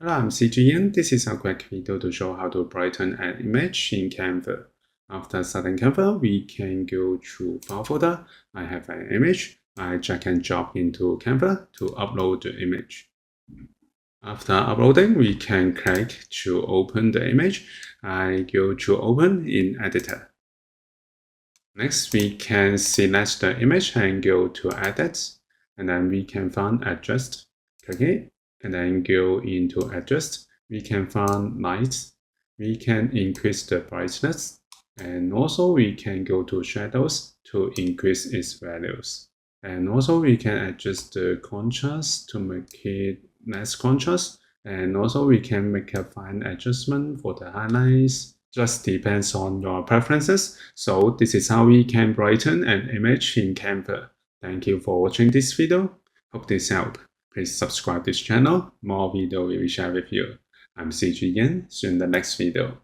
Hello, I'm CGN. This is a quick video to show how to brighten an image in Canva. After starting Canva, we can go to File folder. I have an image. I drag and drop into Canva to upload the image. After uploading, we can click to open the image. I go to Open in Editor. Next, we can select the image and go to Edit, and then we can find Adjust. Click it, and then go into Adjust. We can find Light. We can increase the brightness, and also we can go to Shadows to increase its values. And also we can adjust the contrast to make it less contrast, and also we can make a fine adjustment for the highlights. Just depends on your preferences. So this is how we can brighten an image in Canva. Thank you for watching this video. Hope this helped. Please subscribe this channel. More video we will share with you. I'm CG Yan. See you in the next video.